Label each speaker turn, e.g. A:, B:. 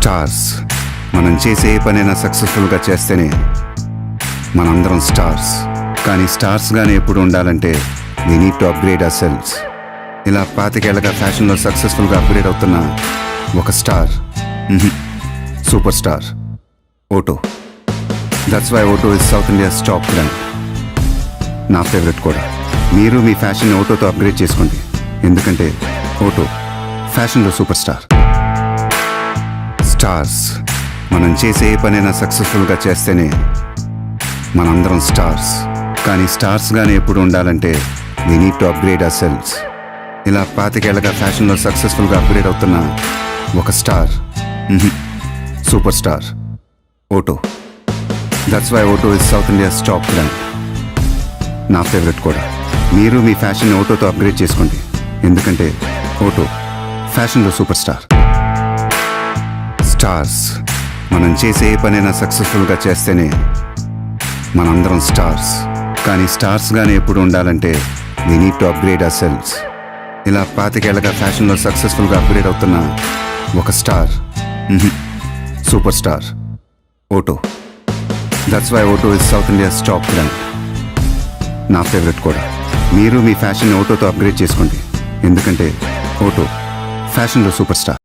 A: Stars. మనం చేసే ఏ పనైనా సక్సెస్ఫుల్గా చేస్తేనే మనందరం స్టార్స్. కానీ స్టార్స్గానే ఎప్పుడు ఉండాలంటే we need to upgrade ourselves. ఇలా 25 ఏళ్ళగా ఫ్యాషన్లో సక్సెస్ఫుల్గా అప్గ్రేడ్ అవుతున్న ఒక star, super star Otto. That's why Otto is south India's top brand. నా ఫేవరెట్ కూడా. మీరు మీ ఫ్యాషన్ ఓటోతో అప్గ్రేడ్ చేసుకోండి, ఎందుకంటే ఓటో ఫ్యాషన్లో సూపర్ స్టార్. స్టార్స్. మనం చేసే ఏ పనైనా సక్సెస్ఫుల్గా చేస్తేనే మనందరం స్టార్స్. కానీ స్టార్స్గానే ఎప్పుడు ఉండాలంటే we need to upgrade ourselves. ఇలా 25 ఏళ్ళగా ఫ్యాషన్లో సక్సెస్ఫుల్గా అప్గ్రేడ్ అవుతున్న ఒక star, super star Otto. That's why Otto is south India's top brand. నా ఫేవరెట్ కూడా. మీరు మీ ఫ్యాషన్ ఓటోతో అప్గ్రేడ్ చేసుకోండి, ఎందుకంటే ఓటో ఫ్యాషన్లో సూపర్ స్టార్. స్టార్స్. మనం చేసే ఏ పనైనా సక్సెస్ఫుల్గా చేస్తేనే మనందరం స్టార్స్. కానీ స్టార్స్గానే ఎప్పుడు ఉండాలంటే we need to upgrade ourselves. ఇలా 25 ఏళ్ళగా ఫ్యాషన్లో సక్సెస్ఫుల్గా అప్గ్రేడ్ అవుతున్న ఒక star, super star Otto. That's why Otto is south India's top brand. నా ఫేవరెట్ కూడా. మీరు మీ ఫ్యాషన్ ఓటోతో అప్గ్రేడ్ చేసుకోండి, ఎందుకంటే ఓటో ఫ్యాషన్లో సూపర్ స్టార్.